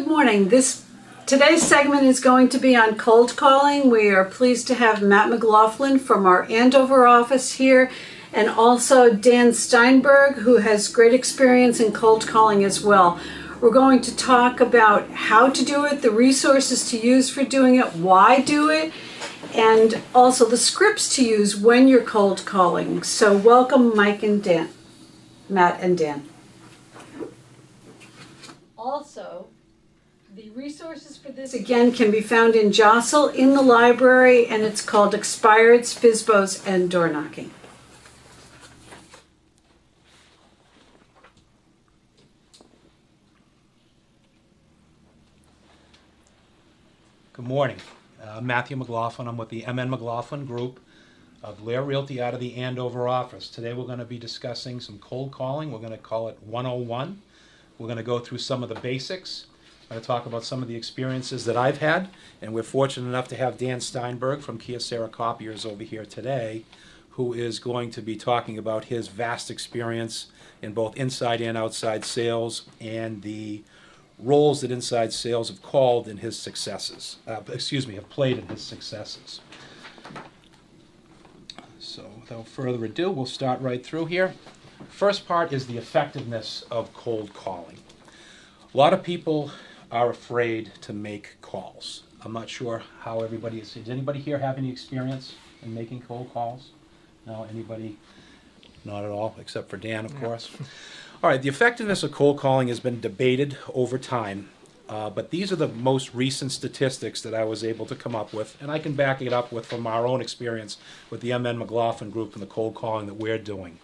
Good morning. Today's segment is going to be on cold calling. We are pleased to have Matt McLaughlin from our Andover office here, and also Dan Steinberg, who has great experience in cold calling as well. We're going to talk about how to do it, the resources to use for doing it, why do it, and also the scripts to use when you're cold calling. So welcome, Mike and Dan, Matt and Dan. Also, the resources for this, again, can be found in Jostle in the library, and it's called Expireds, FSBOs, and Door Knocking. Good morning. I'm Matthew McLaughlin. I'm with the MN McLaughlin Group of LAER Realty out of the Andover office. Today we're going to be discussing some cold calling. We're going to call it 101. We're going to go through some of the basics. I'm going to talk about some of the experiences that I've had, and we're fortunate enough to have Dan Steinberg from Kyocera Copiers over here today, who is going to be talking about his vast experience in both inside and outside sales and the roles that inside sales have called in his successes, have played in his successes. So without further ado, we'll start right through here. First part is the effectiveness of cold calling. A lot of people are afraid to make calls. I'm not sure how everybody is. Does anybody here have any experience in making cold calls? No, anybody? Not at all, except for Dan, of course. All right, the effectiveness of cold calling has been debated over time, but these are the most recent statistics that I was able to come up with, and I can back it up with from our own experience with the MN McLaughlin Group and the cold calling that we're doing.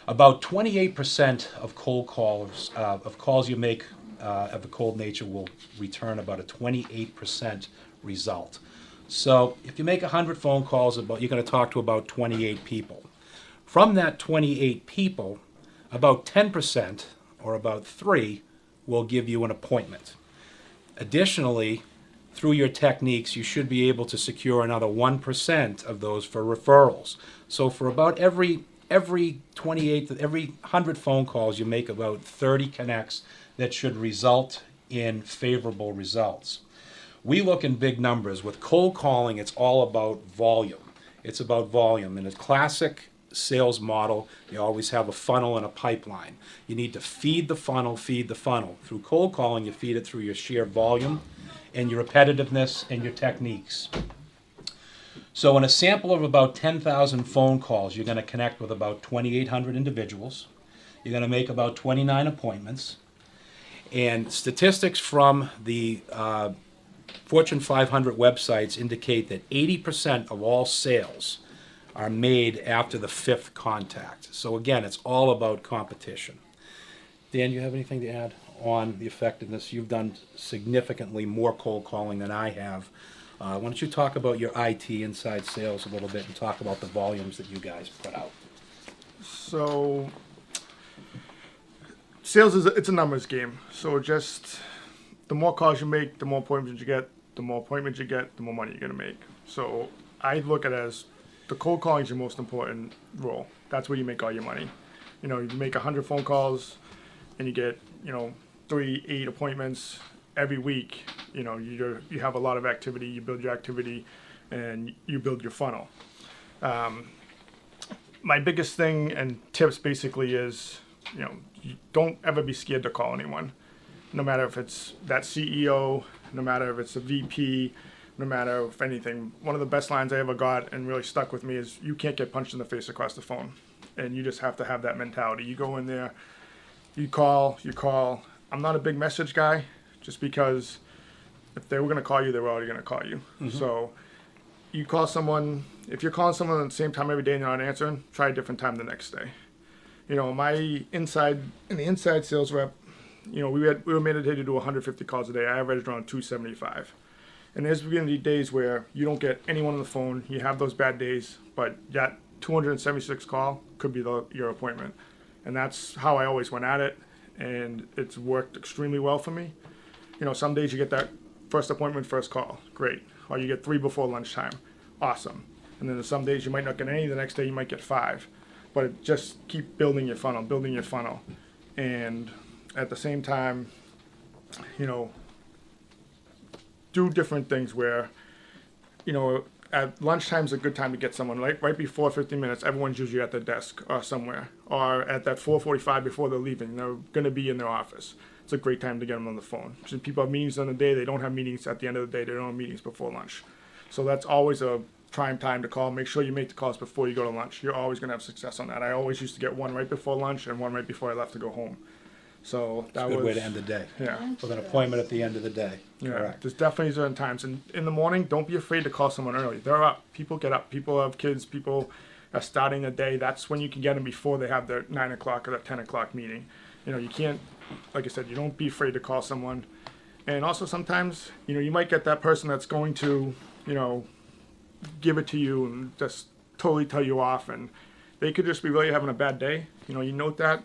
About 28% of cold callers, of calls you make of a cold nature, will return about a 28% result. So if you make 100 phone calls, you're going to talk to about 28 people. From that 28 people, about 10%, or about 3, will give you an appointment. Additionally, through your techniques, you should be able to secure another 1% of those for referrals. So for about every 100 phone calls, you make about 30 connects that should result in favorable results. We look in big numbers. With cold calling, it's all about volume. It's about volume. In a classic sales model, you always have a funnel and a pipeline. You need to feed the funnel, feed the funnel. Through cold calling, you feed it through your sheer volume and your repetitiveness and your techniques. So in a sample of about 10,000 phone calls, you're going to connect with about 2,800 individuals. You're going to make about 29 appointments. And statistics from the Fortune 500 websites indicate that 80% of all sales are made after the 5th contact. So again, it's all about competition. Dan, you have anything to add on the effectiveness? You've done significantly more cold calling than I have. Why don't you talk about your IT inside sales a little bit and talk about the volumes that you guys put out? So sales it's a numbers game. So just the more calls you make, the more appointments you get. The more appointments you get, the more money you're going to make. So I look at it as the cold calling is your most important role. That's where you make all your money. You know, you make 100 phone calls and you get, 3-8 appointments every week. You know, you have a lot of activity, you build your activity, and you build your funnel. My biggest thing and tips basically is, you don't ever be scared to call anyone. No matter if it's that CEO, no matter if it's a VP, no matter if anything. One of the best lines I ever got and really stuck with me is, you can't get punched in the face across the phone. And you just have to have that mentality. You go in there, you call. I'm not a big message guy, just because if they were going to call you, they were already going to call you. Mm-hmm. So you call someone, if you're calling someone at the same time every day and they're not answering, try a different time the next day. In the inside sales rep, we were mandated to do 150 calls a day. I averaged around 275. And there's going to be days where you don't get anyone on the phone. You have those bad days, but that 276 call could be your appointment. And that's how I always went at it, and it's worked extremely well for me. Some days you get that first appointment, first call, great. Or you get 3 before lunchtime, awesome. And then some days you might not get any, the next day you might get 5. But just keep building your funnel. And at the same time, do different things where, at lunchtime's a good time to get someone. Right before 15 minutes, everyone's usually at their desk or somewhere, or at that 4:45 before they're leaving, they're going to be in their office. It's a great time to get them on the phone. Since people have meetings on the day, they don't have meetings at the end of the day. They don't have meetings before lunch. So that's always a prime time to call. Make sure you make the calls before you go to lunch. You're always going to have success on that. I always used to get one right before lunch and one right before I left to go home. So that was Good way to end the day. Yeah. With an appointment at the end of the day. Yeah, Correct. there's definitely certain times. And in the morning, don't be afraid to call someone early. They're up. People get up. People have kids. People are starting the day. That's when you can get them before they have their 9 o'clock or their 10 o'clock meeting. You can't, like I said, you don't be afraid to call someone. And also sometimes, you might get that person that's going to, give it to you and just totally tell you off. And they could just be really having a bad day. You note that.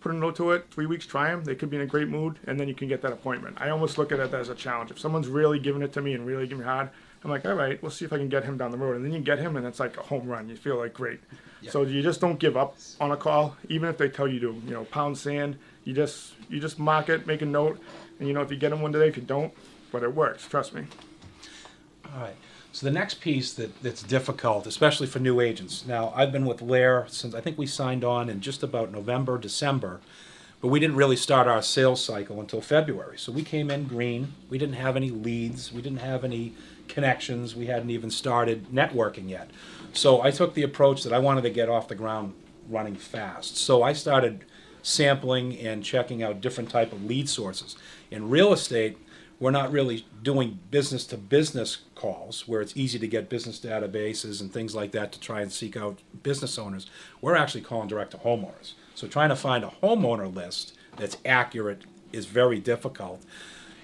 Put a note to it, 3 weeks, try them. They could be in a great mood, and then you can get that appointment. I almost look at it as a challenge. If someone's really giving it to me and really giving me hard, I'm like, all right, we'll see if I can get him down the road. And then you get him, and it's like a home run. You feel like great. Yeah. So you just don't give up on a call, even if they tell you to, pound sand. You just mark it, make a note, and if you get them one today, if you don't, but it works. Trust me. All right. So the next piece that's difficult, especially for new agents. Now, I've been with LAER since I think we signed on in just about November, December, but we didn't really start our sales cycle until February. So we came in green. We didn't have any leads. We didn't have any connections. We hadn't even started networking yet. So I took the approach that I wanted to get off the ground running fast. So I started sampling and checking out different type of lead sources. In real estate, we're not really doing business-to-business calls where it's easy to get business databases and things like that to try and seek out business owners. We're actually calling direct to homeowners. So trying to find a homeowner list that's accurate is very difficult.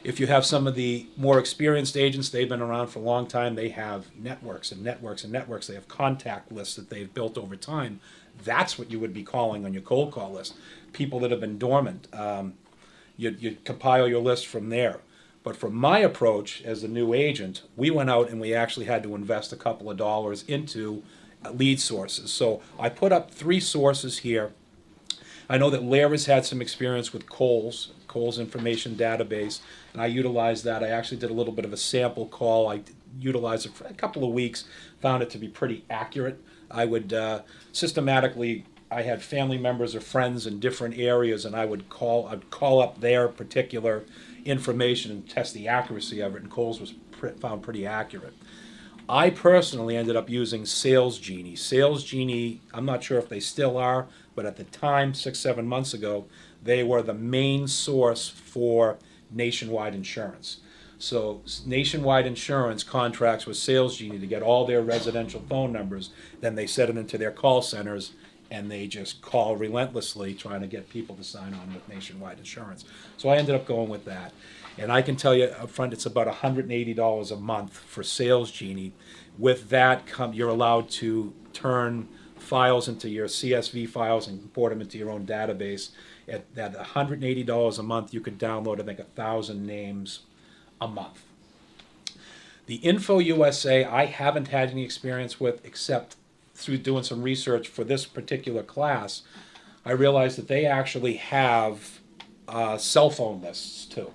If you have some of the more experienced agents, they've been around for a long time, they have networks and networks and networks. They have contact lists that they've built over time. That's what you would be calling on your cold call list. People that have been dormant. You compile your list from there. But for my approach as a new agent, we went out and we actually had to invest a couple of dollars into lead sources. So I put up 3 sources here. I know that LAER has had some experience with Kohl's information database, and I utilized that. I actually did a little bit of a sample call. I utilized it for a couple of weeks, found it to be pretty accurate. I would systematically, I had family members or friends in different areas, and I'd call up their particular information and test the accuracy of it, and Kohl's was found pretty accurate. I personally ended up using SalesGini. SalesGini, I'm not sure if they still are, but at the time, 6-7 months ago, they were the main source for nationwide insurance. So Nationwide Insurance contracts with SalesGini to get all their residential phone numbers, then they set it into their call centers, and they just call relentlessly trying to get people to sign on with Nationwide Insurance. So I ended up going with that. And I can tell you up front, it's about $180 a month for SalesGini. With that, you're allowed to turn files into your CSV files and import them into your own database. At that $180 a month, you could download, I think, 1,000 names a month. The Info USA, I haven't had any experience with, except through doing some research for this particular class. I realized that they actually have cell phone lists too.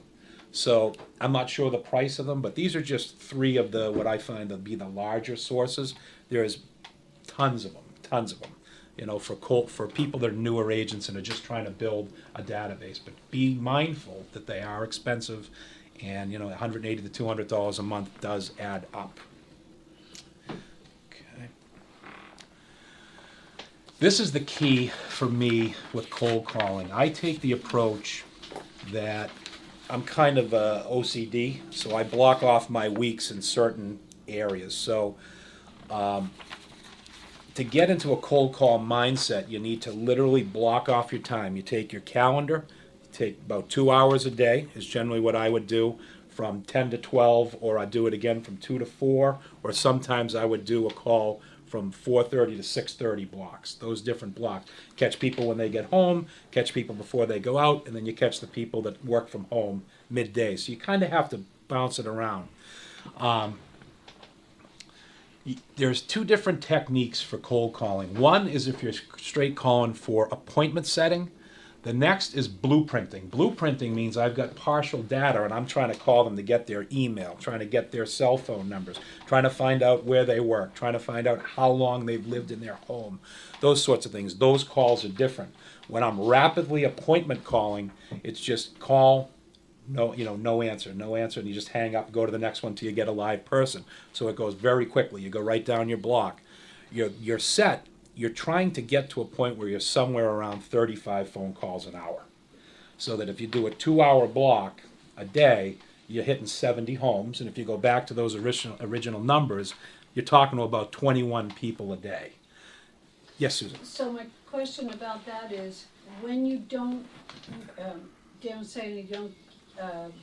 So I'm not sure the price of them, but these are just 3 of the what I find to be the larger sources. There's tons of them. For people that are newer agents and are just trying to build a database. But be mindful that they are expensive, and $180 to $200 a month does add up. This is the key for me with cold calling. I take the approach that I'm kind of OCD, so I block off my weeks in certain areas. So to get into a cold call mindset, you need to literally block off your time. You take your calendar, you take about 2 hours a day is generally what I would do, from 10 to 12, or I do it again from 2 to 4, or sometimes I would do a call from 4:30 to 6:30 blocks, those different blocks. Catch people when they get home, catch people before they go out, and then you catch the people that work from home midday. So you kind of have to bounce it around. There's 2 different techniques for cold calling. One is if you're straight calling for appointment setting. The next is blueprinting. Blueprinting means I've got partial data and I'm trying to call them to get their email, trying to get their cell phone numbers, trying to find out where they work, trying to find out how long they've lived in their home, those sorts of things. Those calls are different. When I'm rapidly appointment calling, it's just call, no, no answer, and you just hang up and go to the next one till you get a live person. So it goes very quickly. You go right down your block. You're set. You're trying to get to a point where you're somewhere around 35 phone calls an hour. So that if you do a 2-hour block a day, you're hitting 70 homes. And if you go back to those original numbers, you're talking to about 21 people a day. Yes, Susan? So my question about that is, when you don't, Dan was saying you don't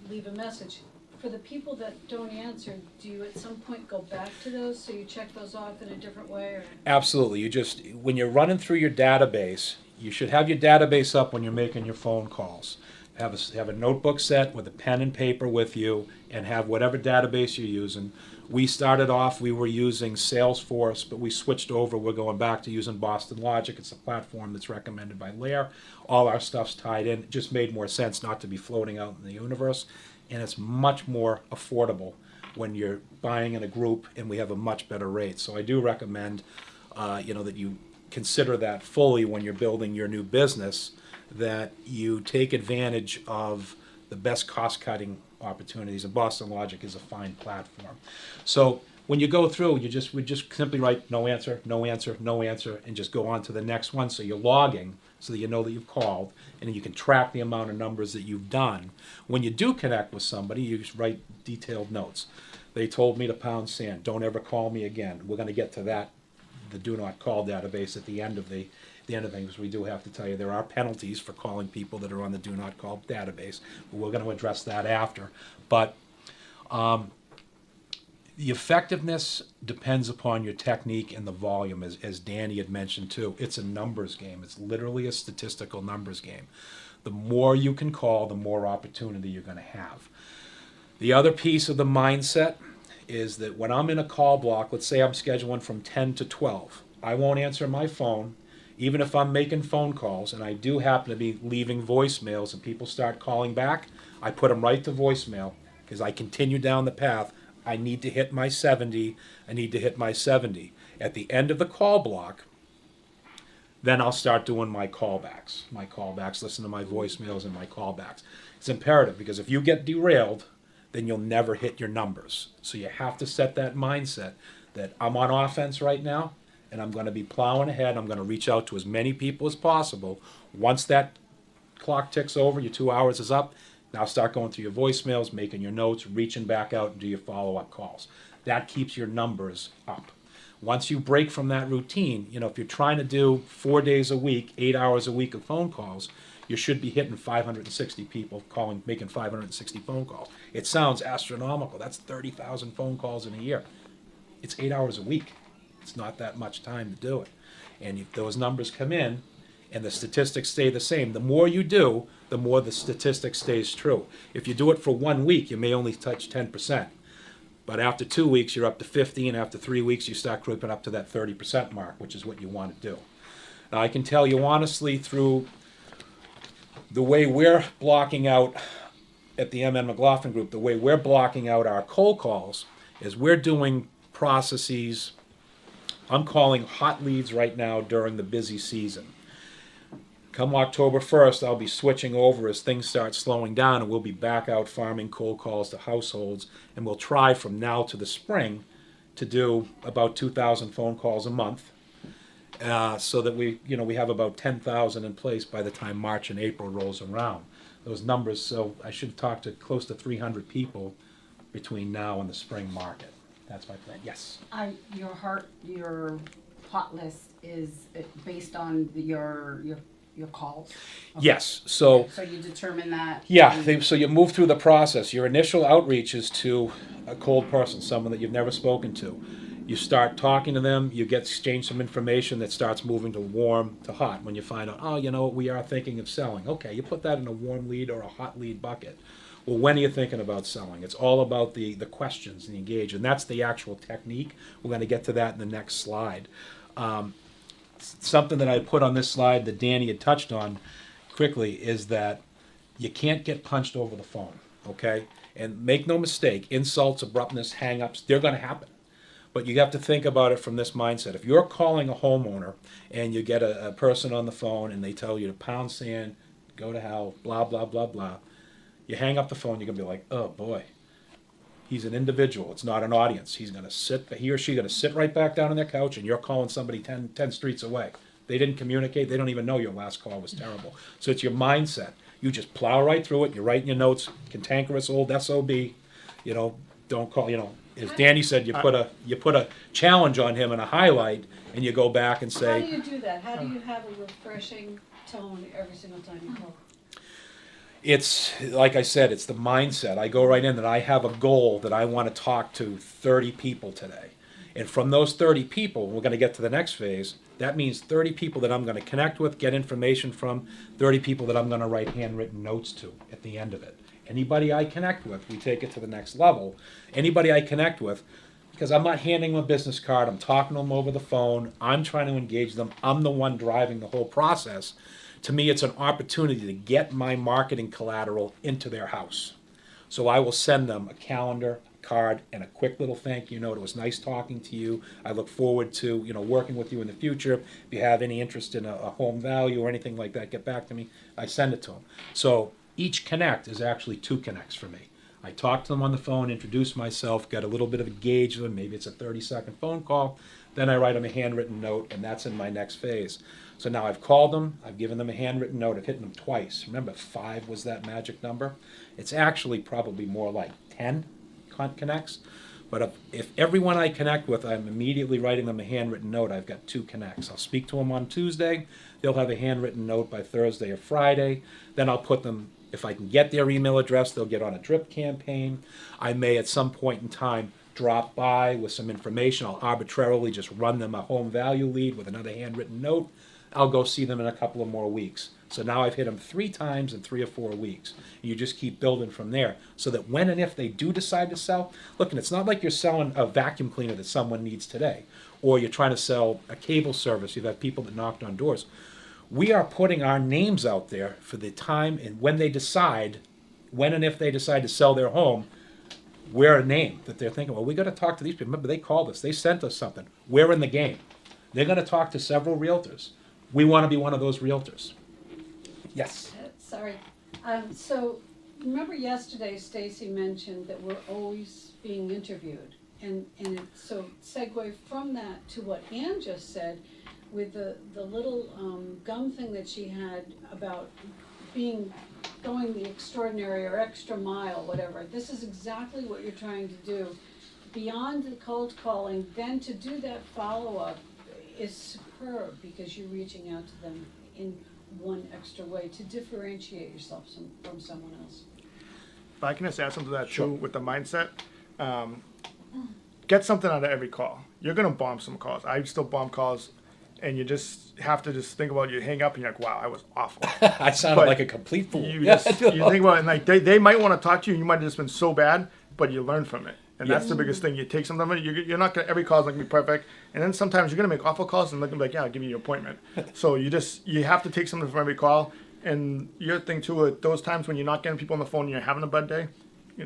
leave a message, for the people that don't answer, do you at some point go back to those, so you check those off in a different way? Or? Absolutely. When you're running through your database, you should have your database up when you're making your phone calls. Have a notebook set with a pen and paper with you, and have whatever database you're using. We started off, we were using Salesforce, but we switched over. We're going back to using Boston Logic. It's a platform that's recommended by LAER. All our stuff's tied in. It just made more sense not to be floating out in the universe. And it's much more affordable when you're buying in a group, and we have a much better rate. So I do recommend, that you consider that fully when you're building your new business, that you take advantage of the best cost-cutting opportunities, and Boston Logic is a fine platform. So when you go through, we just simply write no answer, no answer, no answer, and just go on to the next one. So you're logging so that you know that you've called, and then you can track the amount of numbers that you've done. When you do connect with somebody, you just write detailed notes. They told me to pound sand. Don't ever call me again. We're going to get to that, the do not call database at the end of things. We do have to tell you there are penalties for calling people that are on the do not call database. We're going to address that after. But the effectiveness depends upon your technique and the volume, as Danny had mentioned too. It's a numbers game. It's literally a statistical numbers game. The more you can call, the more opportunity you're going to have. The other piece of the mindset is that when I'm in a call block, let's say I'm scheduling from 10 to 12, I won't answer my phone, even if I'm making phone calls, and I do happen to be leaving voicemails and people start calling back, I put them right to voicemail because I continue down the path. I need to hit my 70. I need to hit my 70. At the end of the call block, then I'll start doing my callbacks. Listen to my voicemails and my callbacks. It's imperative because if you get derailed, then you'll never hit your numbers. So you have to set that mindset that I'm on offense right now, and I'm going to be plowing ahead. I'm going to reach out to as many people as possible. Once that clock ticks over, your 2 hours is up, now start going through your voicemails, making your notes, reaching back out, and do your follow-up calls. That keeps your numbers up. Once you break from that routine, if you're trying to do 4 days a week, 8 hours a week of phone calls, you should be hitting 560 people making 560 phone calls. It sounds astronomical. That's 30,000 phone calls in a year. It's 8 hours a week. It's not that much time to do it. And if those numbers come in and the statistics stay the same, the more you do, the more the statistic stays true. If you do it for 1 week, you may only touch 10%. But after 2 weeks, you're up to 50, and after 3 weeks, you start creeping up to that 30% mark, which is what you want to do. Now, I can tell you honestly, through the way we're blocking out at the MN McLaughlin Group, the way we're blocking out our cold calls is we're doing processes. I'm calling hot leads right now during the busy season. Come October 1st, I'll be switching over as things start slowing down, and we'll be back out farming cold calls to households, and we'll try from now to the spring to do about 2,000 phone calls a month, so that we have about 10,000 in place by the time March and April rolls around. Those numbers, so I should talk to close to 300 people between now and the spring market. That's my plan. Yes. Your hot list is based on your calls? Okay. Yes. So you determine that? Yeah. So you move through the process. Your initial outreach is to a cold person, someone that you've never spoken to. You start talking to them. You exchange some information that starts moving to warm to hot. When you find out, we are thinking of selling. Okay, you put that in a warm lead or a hot lead bucket. Well, when are you thinking about selling? It's all about the questions and the engage, and that's the actual technique. We're going to get to that in the next slide. Something that I put on this slide that Danny had touched on, quickly is that you can't get punched over the phone, okay? And make no mistake, insults, abruptness, hang-ups, they're going to happen. But you have to think about it from this mindset. If you're calling a homeowner and you get a person on the phone and they tell you to pound sand, go to hell, blah, blah, blah, blah, you hang up the phone, you're going to be like, oh, boy. He's an individual. It's not an audience. He or she going to sit right back down on their couch, and you're calling somebody 10 streets away. They didn't communicate. They don't even know your last call was terrible. So it's your mindset. You just plow right through it. You're writing your notes, cantankerous old SOB. Don't call, as Danny said, you put a challenge on him and a highlight, and you go back and say. How do you do that? How do you have a refreshing tone every single time you call? It's, like I said, it's the mindset. I go right in that I have a goal that I want to talk to 30 people today. And from those 30 people, we're going to get to the next phase, that means 30 people that I'm going to connect with, get information from, 30 people that I'm going to write handwritten notes to at the end of it. Anybody I connect with, we take it to the next level. Anybody I connect with, because I'm not handing them a business card, I'm talking to them over the phone, I'm trying to engage them, I'm the one driving the whole process. To me, it's an opportunity to get my marketing collateral into their house. So I will send them a calendar, card, and a quick little thank you note. It was nice talking to you. I look forward to working with you in the future. If you have any interest in a home value or anything like that, get back to me. I send it to them. So each connect is actually 2 connects for me. I talk to them on the phone, introduce myself, get a little bit of a gauge of them. Maybe it's a 30-second phone call. Then I write them a handwritten note, and that's in my next phase. So now I've called them, I've given them a handwritten note, I've hit them twice. Remember, 5 was that magic number? It's actually probably more like 10 connects. But if everyone I connect with, I'm immediately writing them a handwritten note, I've got 2 connects. I'll speak to them on Tuesday, they'll have a handwritten note by Thursday or Friday. Then I'll put them, if I can get their email address, they'll get on a drip campaign. I may at some point in time drop by with some information. I'll arbitrarily just run them a home value lead with another handwritten note. I'll go see them in a couple of more weeks. So now I've hit them 3 times in 3 or 4 weeks. And you just keep building from there so that when and if they do decide to sell, look, and it's not like you're selling a vacuum cleaner that someone needs today, or you're trying to sell a cable service. You've had people that knocked on doors. We are putting our names out there for the time and when they decide, when and if they decide to sell their home, we're a name that they're thinking, well, we got to talk to these people. Remember, they called us. They sent us something. We're in the game. They're going to talk to several realtors. We want to be one of those realtors. Yes. Sorry. So remember yesterday Stacy mentioned that we're always being interviewed. So segue from that to what Ann just said with the little gum thing that she had about going the extraordinary or extra mile, whatever. This is exactly what you're trying to do. Beyond the cold calling, then to do that follow-up is superb because you're reaching out to them in one extra way to differentiate yourself from someone else. If I can just add something to that Sure. too with the mindset, get something out of every call. You're gonna bomb some calls. I still bomb calls, and you just have to just think about you hang up and you're like, wow, I was awful. I sounded But like a complete fool. You think about it, and like they might want to talk to you. You might have just been so bad, but you learn from it. And that's the biggest thing. You take something from it. You're not gonna, every call's not gonna be perfect. And then sometimes you're gonna make awful calls and they're gonna be like, yeah, I'll give you your appointment. So you have to take something from every call. And your thing too, at those times when you're not getting people on the phone and you're having a bad day,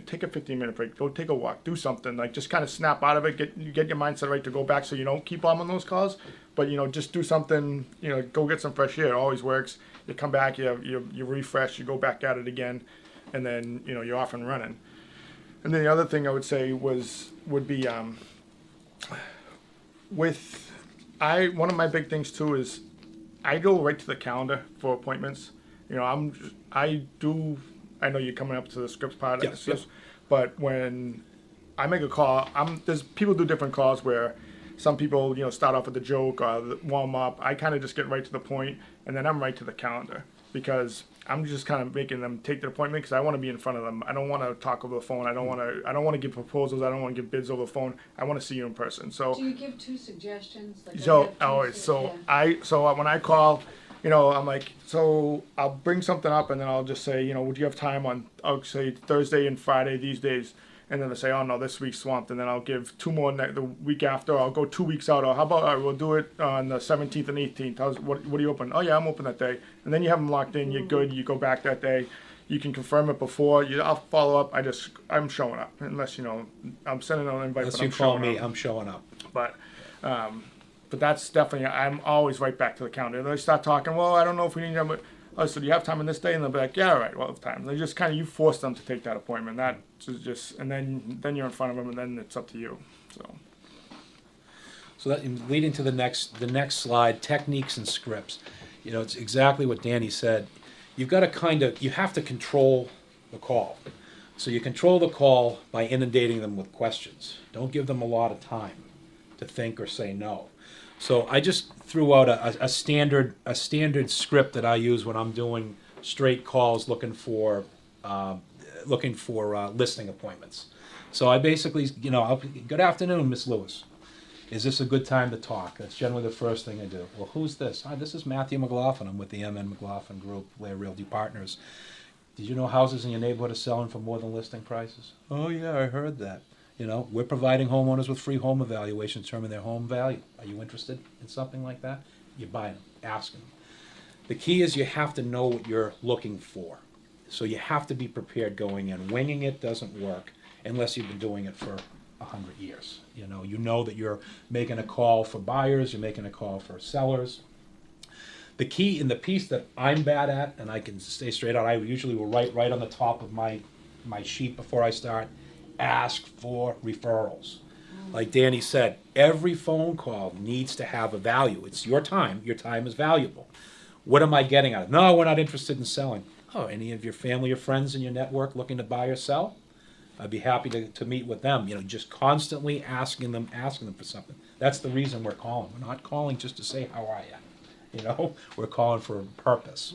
take a 15-minute break. Go take a walk. Do something. Like just kind of snap out of it. Get your mindset right to go back so you don't keep on those calls. But just do something. Go get some fresh air. It always works. You come back. You refresh. You go back at it again, and then you're off and running. And then the other thing I would say would be one of my big things too is I go right to the calendar for appointments. I know you're coming up to the scripts part of this, yes. But when I make a call, there's people do different calls where some people start off with a joke or warm up. I kind of just get right to the point, and then I'm right to the calendar because I'm just kind of making them take their appointment because I want to be in front of them. I don't want to talk over the phone. I don't want to give proposals. I don't want to give bids over the phone. I want to see you in person. So do you give 2 suggestions? When I call, I'm like, so I'll bring something up and then I'll just say, would you have time on, I'll say Thursday and Friday these days? and then they say, oh no, this week's swamped, and then I'll give 2 more the week after. I'll go 2 weeks out, or how about, all right, we'll do it on the 17th and 18th. What are you open? Oh yeah, I'm open that day. And then you have them locked in, you're good, you go back that day. You can confirm it before. I'll follow up. I'm showing up, unless I'm sending an invite. Unless but you I'm call showing me, up. I'm showing up. But that's definitely. I'm always right back to the calendar. They start talking. Well, I don't know if we need them. Oh, so do you have time on this day? And they'll be like, yeah, all right, well, have time. They just kind of, you force them to take that appointment. That is just, and then you're in front of them, and then it's up to you. So that leading to the next slide, techniques and scripts. It's exactly what Danny said. You've got to you have to control the call. So you control the call by inundating them with questions. Don't give them a lot of time to think or say no. So I just threw out a standard script that I use when I'm doing straight calls looking for listing appointments. So I basically, good afternoon, Miss Lewis. Is this a good time to talk? That's generally the first thing I do. Well, who's this? Hi, this is Matthew McLaughlin. I'm with the MN McLaughlin Group, LAER Realty Partners. Did you know houses in your neighborhood are selling for more than listing prices? Oh yeah, I heard that. We're providing homeowners with free home evaluations to determine their home value. Are you interested in something like that? You buy them, ask them. The key is you have to know what you're looking for. So you have to be prepared going in. Winging it doesn't work unless you've been doing it for 100 years. You know that you're making a call for buyers, you're making a call for sellers. The key in the piece that I'm bad at, and I can stay straight out, I usually will write right on the top of my sheet before I start, ask for referrals. Like Danny said, every phone call needs to have a value. It's your time is valuable. What am I getting out of it? No, we're not interested in selling. Oh, any of your family or friends in your network looking to buy or sell? I'd be happy to meet with them. Just constantly asking them for something. That's the reason we're calling. We're not calling just to say, how are you? We're calling for a purpose.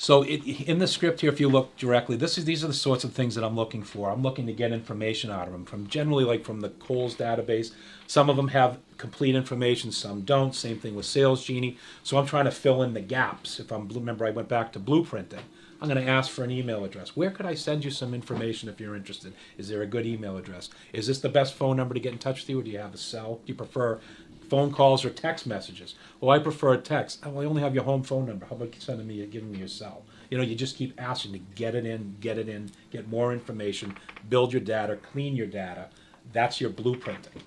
So in the script here, if you look directly, these are the sorts of things that I'm looking for. I'm looking to get information out of them from from the Kohl's database. Some of them have complete information, some don't. Same thing with SalesGini. So I'm trying to fill in the gaps. Remember, I went back to blueprinting. I'm going to ask for an email address. Where could I send you some information if you're interested? Is there a good email address? Is this the best phone number to get in touch with you, or do you have a cell? Do you prefer phone calls or text messages? Well, I prefer text. Oh, I only have your home phone number. How about giving me your cell? You just keep asking to get it in, get more information, build your data, clean your data. That's your blueprinting.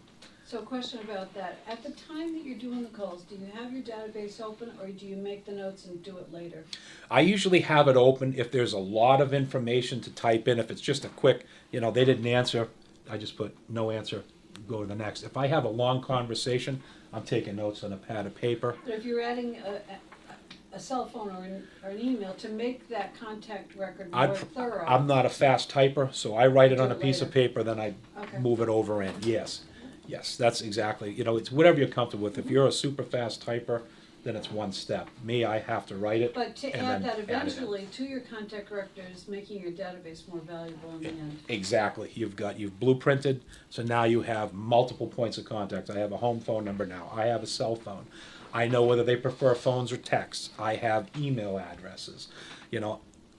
So a question about that. At the time that you're doing the calls, do you have your database open, or do you make the notes and do it later? I usually have it open if there's a lot of information to type in. If it's just a quick, they didn't answer, I just put no answer, go to the next. If I have a long conversation, I'm taking notes on a pad of paper. But if you're adding a cell phone or an email to make that contact record more thorough. I'm not a fast typer, so I write it on a piece later. of paper, then I move it over in. Yes, that's exactly, it's whatever you're comfortable with. If you're a super fast typer, then it's one step. Me, I have to write it. But to and add then that eventually to your contact record is making your database more valuable in the end. Exactly. You've blueprinted, so now you have multiple points of contact. I have a home phone number now. I have a cell phone. I know whether they prefer phones or texts. I have email addresses.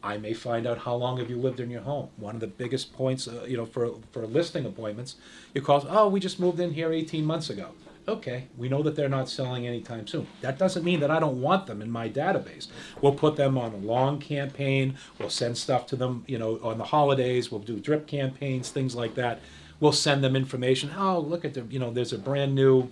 I may find out how long have you lived in your home. One of the biggest points, for listing appointments, you call, oh, we just moved in here 18 months ago. Okay, we know that they're not selling anytime soon. That doesn't mean that I don't want them in my database. We'll put them on a long campaign. We'll send stuff to them, on the holidays. We'll do drip campaigns, things like that. We'll send them information. Oh, look at there's a brand new,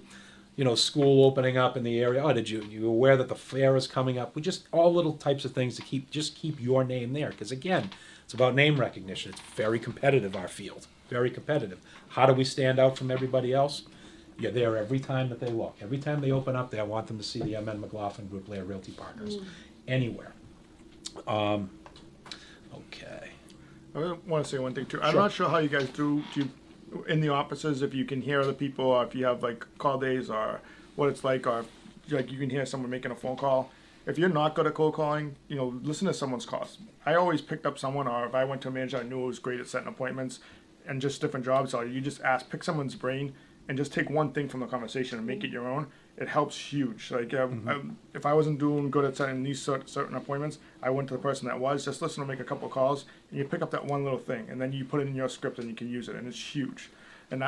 school opening up in the area. Oh, you aware that the fair is coming up? We just all little types of things to keep your name there. Because again, it's about name recognition. It's very competitive, our field. Very competitive. How do we stand out from everybody else? You're there every time that they look. Every time they open up there, I want them to see the MN McLaughlin Group, LAER Realty Partners. Anywhere. Okay. I want to say one thing too. I'm Sure. not sure how you guys do in the offices, if you can hear other people, or if you have like call days, or what it's like, or like you can hear someone making a phone call. If you're not good at cold calling, listen to someone's calls. I always picked up someone, or if I went to a manager I knew was great at setting appointments and just different jobs, or you just pick someone's brain and just take one thing from the conversation and make it your own. it helps huge. Like if I wasn't doing good at setting these certain appointments, I went to the person that was, just listen to make a couple of calls, and you pick up that one little thing, and then you put it in your script and you can use it, and it's huge. And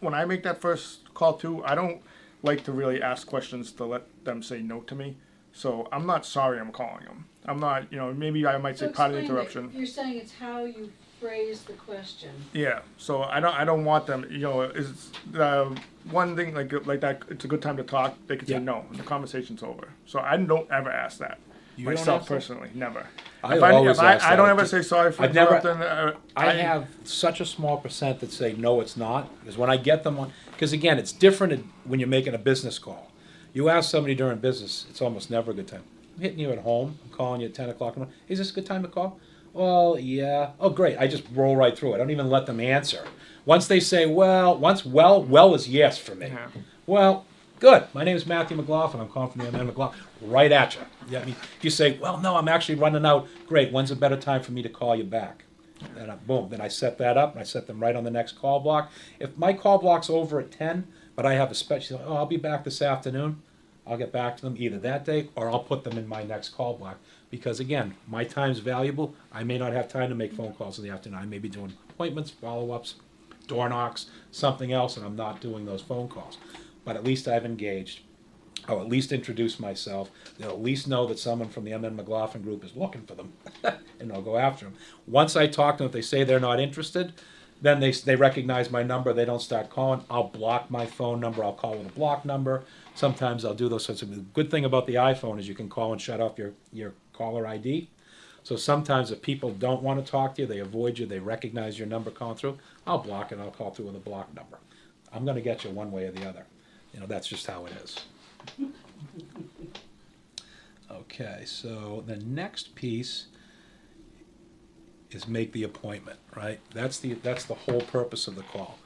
when I make that first call too, I don't like to really ask questions to let them say no to me. So I'm not sorry I'm calling them. I'm not, maybe I might say part of the interruption. You're saying it's how you phrase the question. Yeah, so I don't want them. Is one thing like that? It's a good time to talk. They could say no, and the conversation's over. So I don't ever ask that myself personally. Never. I don't ever say sorry for interrupting. I have such a small percent that say no, it's not, because when I get them on, because again, it's different when you're making a business call. You ask somebody during business, it's almost never a good time. I'm hitting you at home. I'm calling you at 10 o'clock. Is this a good time to call? Well, yeah. Oh, great. I just roll right through it. I don't even let them answer. Once they say, well is yes for me. Yeah. Well, good. My name is Matthew McLaughlin. I'm calling from the M. McLaughlin. Right at you. Yeah, I mean, if you say, well, no, I'm actually running out. Great. When's a better time for me to call you back? And boom. Then I set that up, and I set them right on the next call block. If my call block's over at 10, but I have a special, I'll be back this afternoon, I'll get back to them either that day or I'll put them in my next call block. Because again, my time's valuable. I may not have time to make phone calls in the afternoon. I may be doing appointments, follow-ups, door knocks, something else, and I'm not doing those phone calls. But at least I've engaged. I'll at least introduce myself. They'll at least know that someone from the M. McLaughlin group is looking for them, and I'll go after them. Once I talk to them, if they say they're not interested, then they recognize my number. They don't start calling. I'll block my phone number. I'll call with a block number. Sometimes I'll do those sorts of. The good thing about the iPhone is you can call and shut off your caller ID. So sometimes if people don't want to talk to you, they avoid you, they recognize your number calling through, I'll block it, I'll call through with a block number. I'm going to get you one way or the other. That's just how it is. Okay, so the next piece is make the appointment, right? That's the whole purpose of the call.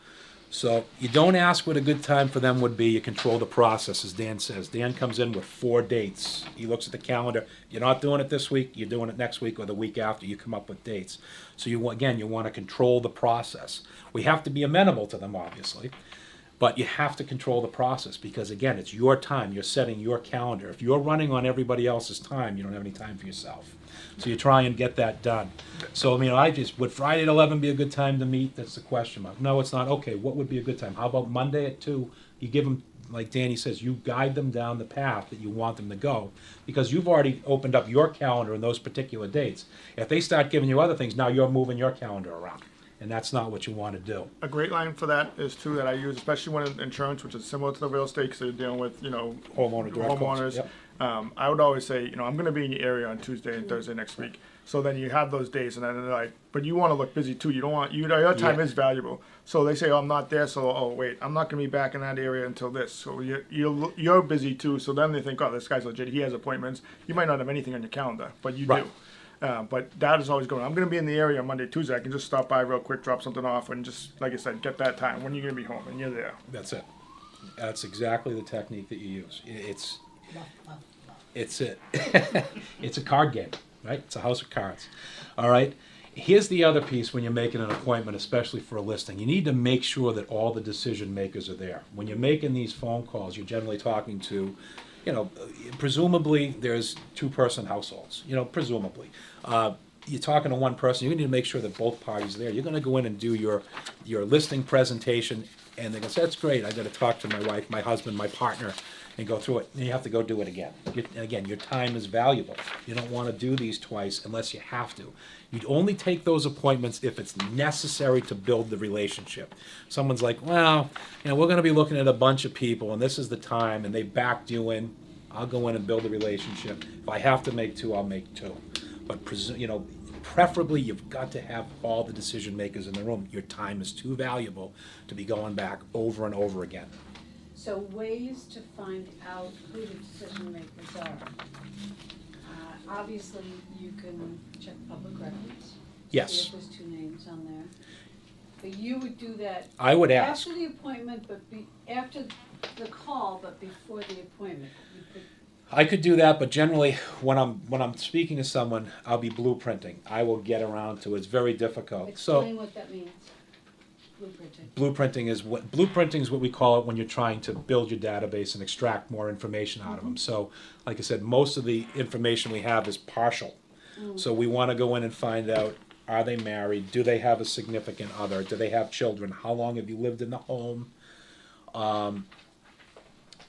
So you don't ask what a good time for them would be. You control the process, as Dan says. Dan comes in with 4 dates. He looks at the calendar. You're not doing it this week. You're doing it next week or the week after. You come up with dates. So you want to control the process. We have to be amenable to them, obviously. But you have to control the process because, again, it's your time. You're setting your calendar. If you're running on everybody else's time, you don't have any time for yourself. So you try and get that done. So, would Friday at 11 be a good time to meet? That's the question mark. No, it's not. Okay, what would be a good time? How about Monday at 2? You give them, like Danny says, you guide them down the path that you want them to go because you've already opened up your calendar in those particular dates. If they start giving you other things, now you're moving your calendar around. And that's not what you want to do. A great line for that is too that I use, especially when in insurance, which is similar to the real estate, because you're dealing with homeowners. Yep. I would always say, I'm going to be in your area on Tuesday and Thursday next week. So then you have those days, and then they're like, but you want to look busy too. You don't want your time is valuable. So they say, I'm not there. So wait, I'm not going to be back in that area until this. So you're busy too. So then they think, this guy's legit. He has appointments. You might not have anything on your calendar, but you do. But that is always going. I'm going to be in the area Monday, Tuesday. I can just stop by real quick, drop something off, and just, like I said, get that time. When you're going to be home, and you're there. That's it. That's exactly the technique that you use. It's a card game, right? It's a house of cards. All right. Here's the other piece when you're making an appointment, especially for a listing. You need to make sure that all the decision makers are there. When you're making these phone calls, you're generally talking to, presumably there's 2-person households, presumably. You're talking to one person, you need to make sure that both parties are there. You're going to go in and do your listing presentation, and they're going to say, that's great, I got to talk to my wife, my husband, my partner, and go through it. And you have to go do it again. And again, your time is valuable. You don't want to do these twice unless you have to. You'd only take those appointments if it's necessary to build the relationship. Someone's like, well, we're going to be looking at a bunch of people, and this is the time, and they backed you in. I'll go in and build a relationship. If I have to make 2, I'll make 2. But preferably you've got to have all the decision makers in the room. Your time is too valuable to be going back over and over again. So ways to find out who the decision makers are. Obviously, you can check public records. Yes. See if there's 2 names on there. But you would do that. I would ask. After the appointment, but after the call, but before the appointment. I could do that, but generally, when I'm speaking to someone, I'll be blueprinting. I will get around to it. It's very difficult. Explain what that means. Blueprinting. Blueprinting is what we call it when you're trying to build your database and extract more information out of them. So, like I said, most of the information we have is partial. So we want to go in and find out, are they married? Do they have a significant other? Do they have children? How long have you lived in the home? What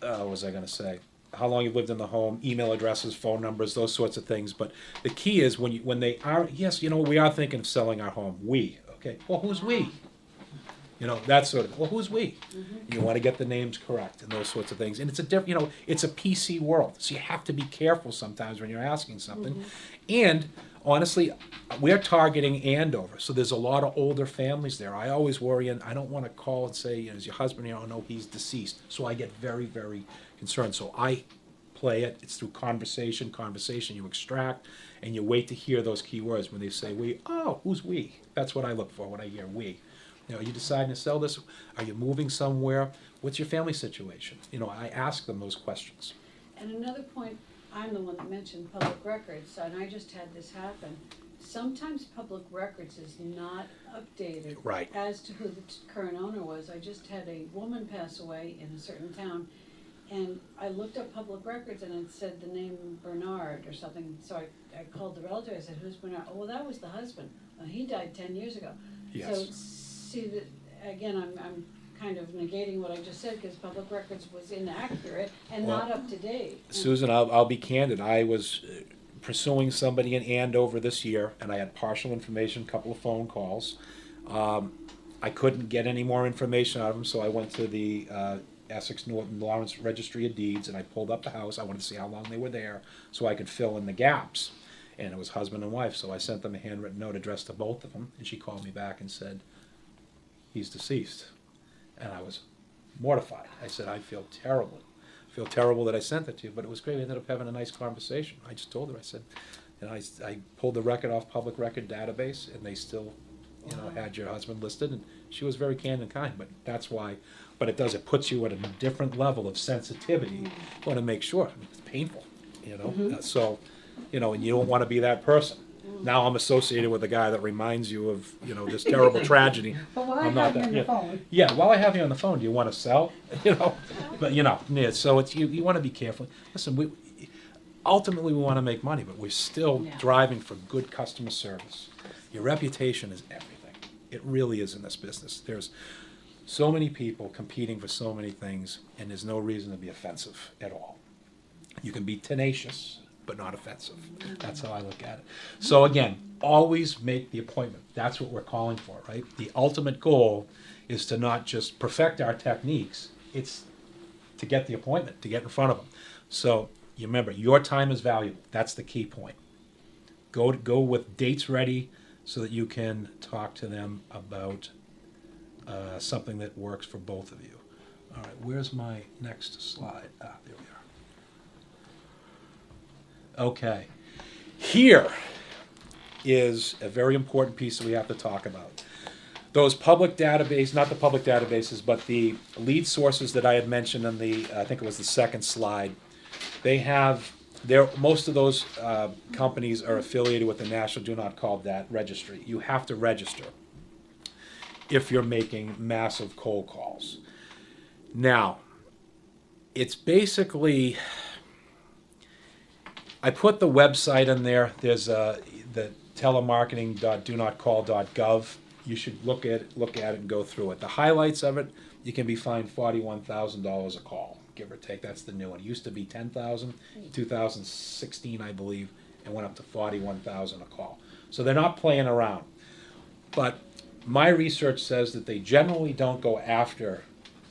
was I going to say? How long you've lived in the home, email addresses, phone numbers, those sorts of things. But the key is when they are, yes, we are thinking of selling our home. We, okay, well, who's we? That sort of, well, who's we? You want to get the names correct and those sorts of things. And it's a different, it's a PC world. So you have to be careful sometimes when you're asking something. And honestly, we're targeting Andover. So there's a lot of older families there. I always worry, and I don't want to call and say, is your husband here? Oh, no, he's deceased. So I get very, very concerned. So I play it. It's through conversation. You extract, and you wait to hear those key words. When they say we, oh, who's we? That's what I look for when I hear we. Are you deciding to sell this? Are you moving somewhere? What's your family situation? I ask them those questions. And another point, I'm the one that mentioned public records, and I just had this happen. Sometimes public records is not updated Right. as to who the current owner was. I just had a woman pass away in a certain town, and I looked up public records and it said the name Bernard or something. So I called the relative. I said, "Who's Bernard?" "Oh, well, that was the husband. He died 10 years ago." Yes. So see that again. I'm kind of negating what I just said because public records was inaccurate and not up to date. Susan, I'll be candid. I was pursuing somebody in Andover this year, and I had partial information, a couple of phone calls. I couldn't get any more information out of them, so I went to the Essex Norton Lawrence Registry of Deeds, and I pulled up the house. I wanted to see how long they were there so I could fill in the gaps. And it was husband and wife, so I sent them a handwritten note addressed to both of them, and she called me back and said, "He's deceased." And I was mortified. I said, "I feel terrible. I feel terrible that I sent it to you," but it was great. We ended up having a nice conversation. I just told her, I said, I pulled the record off public record database, and they still, had your husband listed, and she was very candid and kind, but that's why, but it puts you at a different level of sensitivity. You want to make sure. It's painful, so, and you don't want to be that person. Now I'm associated with a guy that reminds you of, this terrible tragedy. But while I have you on the phone. Yeah, while I have you on the phone, do you want to sell? But yeah, so it's you want to be careful. Listen, ultimately we want to make money, but we're still driving for good customer service. Your reputation is everything. It really is in this business. There's so many people competing for so many things, and there's no reason to be offensive at all. You can be tenacious, but not offensive. That's how I look at it. So again, always make the appointment. That's what we're calling for, right? The ultimate goal is to not just perfect our techniques, it's to get the appointment, to get in front of them. So you remember, your time is valuable. That's the key point. Go with dates ready so that you can talk to them about something that works for both of you. All right, where's my next slide? There we are. Okay, here is a very important piece that we have to talk about. Those public database, not the public databases, but the lead sources that I had mentioned on the, I think it was the second slide, they have, most of those companies are affiliated with the National Do Not Call Registry. You have to register if you're making massive cold calls. Now, it's basically, I put the website in there. There's the telemarketing.donotcall.gov. You should look at it and go through it. The highlights of it, you can be fined $41,000 a call, give or take. That's the new one. It used to be $10,000, 2016, I believe, and went up to $41,000 a call. So they're not playing around. But my research says that they generally don't go after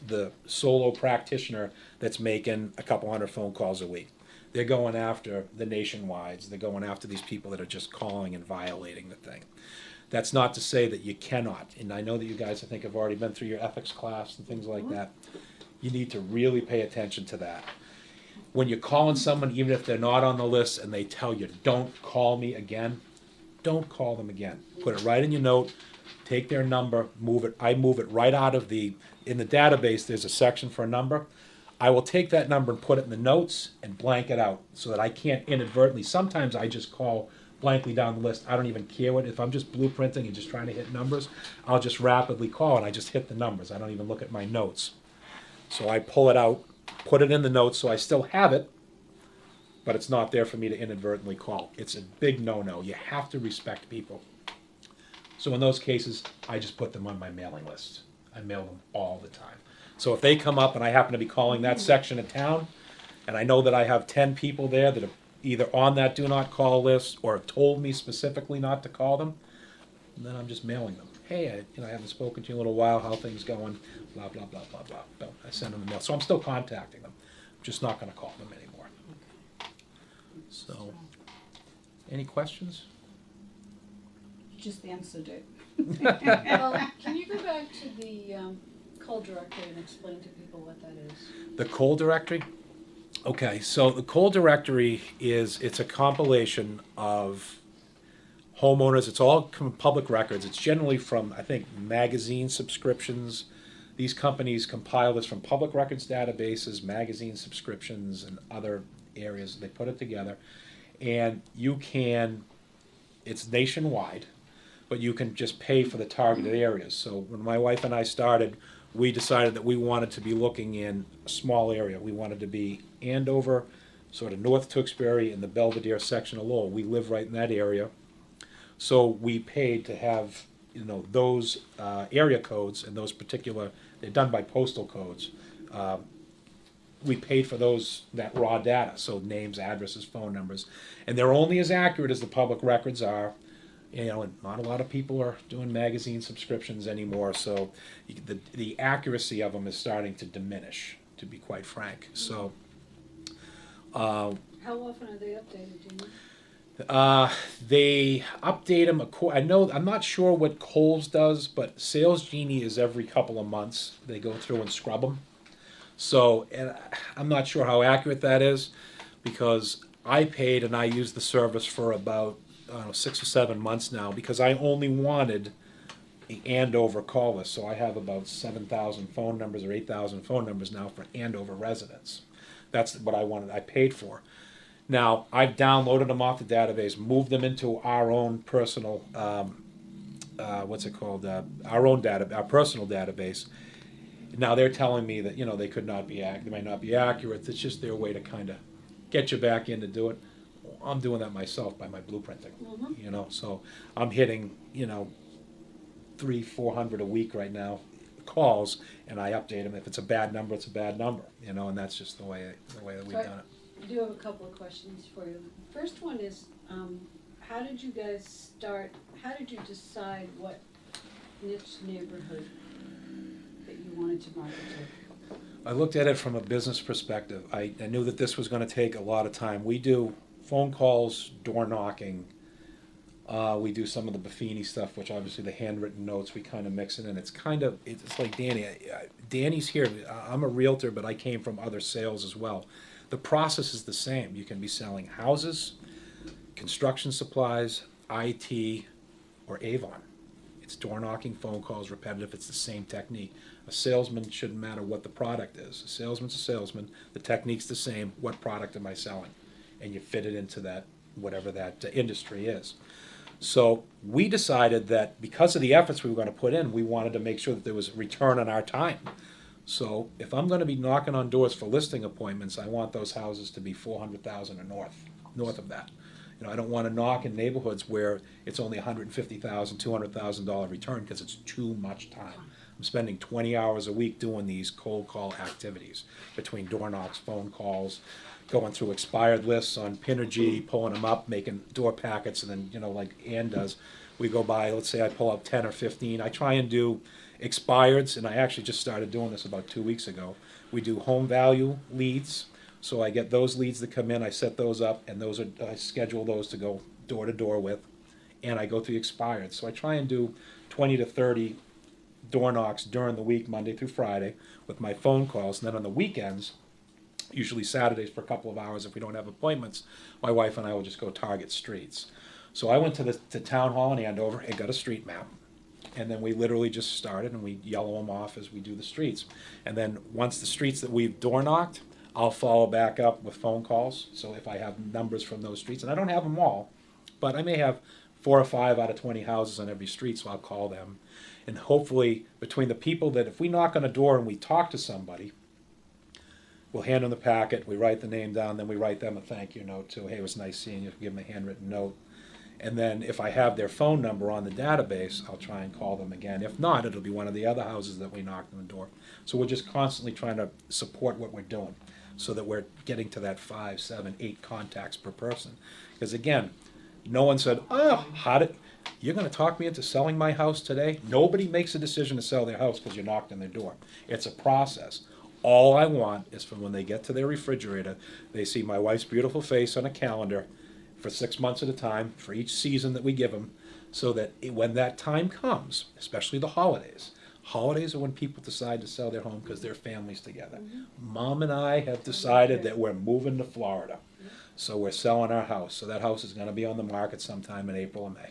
the solo practitioner that's making a couple hundred phone calls a week. They're going after the nationwides. They're going after these people that are just calling and violating the thing. That's not to say that you cannot, and I know that you guys, I think, have already been through your ethics class and things like that. You need to really pay attention to that. When you're calling someone, even if they're not on the list, and they tell you, "Don't call me again," don't call them again. Put it right in your note. Take their number, move it. I move it right out of in the database, there's a section for a number. I will take that number and put it in the notes and blank it out so that I can't inadvertently. Sometimes I just call blankly down the list. I don't even care what, if I'm just blueprinting and just trying to hit numbers, I'll just rapidly call and I just hit the numbers. I don't even look at my notes. So I pull it out, put it in the notes so I still have it, but it's not there for me to inadvertently call. It's a big no-no. You have to respect people. So in those cases, I just put them on my mailing list. I mail them all the time. So if they come up and I happen to be calling that section of town, and I know that I have 10 people there that are either on that do not call list or have told me specifically not to call them, then I'm just mailing them. Hey, I haven't spoken to you in a little while, how things going, blah, blah, blah, blah, blah. So I send them a mail. So I'm still contacting them. I'm just not going to call them anymore. So, any questions? You just answered it. Can you go back to the call directory and explain to people what that is? The call directory? Okay, so the call directory it's a compilation of homeowners. It's all public records. It's generally from, I think, magazine subscriptions. These companies compile this from public records databases, magazine subscriptions, and other areas. They put it together, and it's nationwide, but you can just pay for the targeted areas. So when my wife and I started, we decided that we wanted to be looking in a small area. We wanted to be Andover, sort of North Tewksbury, and the Belvedere section of Lowell. We live right in that area. So we paid to have, those area codes and those particular, they're done by postal codes. We paid for that raw data, so names, addresses, phone numbers. And they're only as accurate as the public records are. And not a lot of people are doing magazine subscriptions anymore, so the accuracy of them is starting to diminish, to be quite frank. So, How often are they updated, do you know? they update them. I'm not sure what Kohl's does, but SalesGini is every couple of months. They go through and scrub them. So, and I'm not sure how accurate that is, because I paid and I used the service for about 6 or 7 months now, because I only wanted the Andover call list. So I have about 7,000 phone numbers or 8,000 phone numbers now for Andover residents. That's what I wanted. I paid for. Now I've downloaded them off the database, moved them into our own personal, our own our personal database. Now they're telling me that they could not be they might not be accurate. It's just their way to kind of get you back in to do it. I'm doing that myself by my blueprinting. So I'm hitting 300-400 a week right now calls, and I update them. If it's a bad number, it's a bad number. And that's just the way that we've done it. I do have a couple of questions for you. The first one is, how did you guys start? How did you decide what niche neighborhood that you wanted to market to? I looked at it from a business perspective. I knew that this was going to take a lot of time. We do phone calls, door knocking. We do some of the Buffini stuff, which obviously the handwritten notes, we kind of mix it in. It's like Danny. Danny's here. I'm a realtor, but I came from other sales as well. The process is the same. You can be selling houses, construction supplies, IT, or Avon. It's door knocking, phone calls, repetitive. It's the same technique. A salesman shouldn't matter what the product is. A salesman's a salesman. The technique's the same. What product am I selling? And you fit it into that, whatever that industry is. So we decided that because of the efforts we were going to put in, we wanted to make sure that there was a return on our time. So if I'm going to be knocking on doors for listing appointments, I want those houses to be 400,000 or north of that. I don't want to knock in neighborhoods where it's only $150,000, $200,000 return, because it's too much time. I'm spending 20 hours a week doing these cold call activities between door knocks, phone calls, going through expired lists on Pinergy, pulling them up, making door packets, and then, like Ann does, we go by, let's say I pull up 10 or 15. I try and do expireds, and I actually just started doing this about 2 weeks ago. We do home value leads, so I get those leads that come in, I set those up, and I schedule those to go door to door with, and I go through expired. So I try and do 20 to 30 door knocks during the week, Monday through Friday, with my phone calls, and then on the weekends, usually Saturdays for a couple of hours if we don't have appointments, my wife and I will just go target streets. So I went to the town hall in Andover and got a street map. And then we literally just started and we yellow them off as we do the streets. And then once the streets that we've door knocked, I'll follow back up with phone calls. So if I have numbers from those streets, and I don't have them all, but I may have 4 or 5 out of 20 houses on every street, so I'll call them. And hopefully, between the people that, if we knock on a door and we talk to somebody, we'll hand them the packet, we write the name down, then we write them a thank you note too. Hey, it was nice seeing you, give them a handwritten note. And then if I have their phone number on the database, I'll try and call them again. If not, it'll be one of the other houses that we knocked on the door. So we're just constantly trying to support what we're doing so that we're getting to that 5, 7, 8 contacts per person. Because again, no one said, oh, you're going to talk me into selling my house today? Nobody makes a decision to sell their house because you knocked on their door. It's a process. All I want is for when they get to their refrigerator, they see my wife's beautiful face on a calendar for 6 months at a time, for each season that we give them, so that when that time comes, especially the holidays, holidays are when people decide to sell their home because their family's together. Mom and I have decided that we're moving to Florida, so we're selling our house. So that house is going to be on the market sometime in April or May.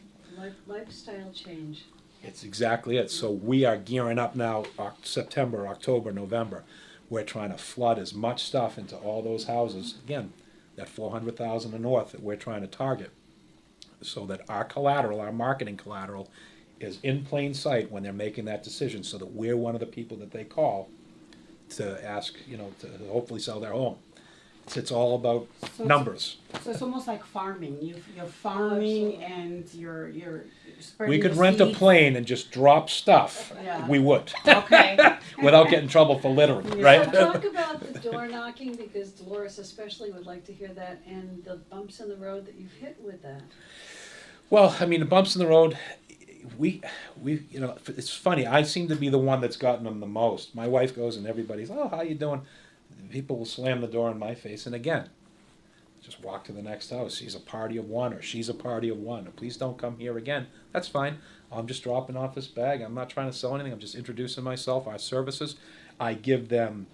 Lifestyle change. It's exactly it. So we are gearing up now, September, October, November. We're trying to flood as much stuff into all those houses. Again, that 400,000 north that we're trying to target, so that our collateral, our marketing collateral, is in plain sight when they're making that decision, so that we're one of the people that they call to ask, to hopefully sell their home. It's all about numbers. So it's almost like farming. You're farming and you're spreading We could the rent a seeds. plane and just drop stuff. Yeah. We would. Okay. Without getting in trouble for littering, right? So talk about the door knocking, because Dolores especially would like to hear that, and the bumps in the road that you've hit with that. Well, I mean, the bumps in the road, we, it's funny. I seem to be the one that's gotten them the most. My wife goes and everybody's, oh, how you doing? People will slam the door in my face, and again, just walk to the next house. He's a party of one, or she's a party of one. Please don't come here again. That's fine. I'm just dropping off this bag. I'm not trying to sell anything. I'm just introducing myself, our services. I give them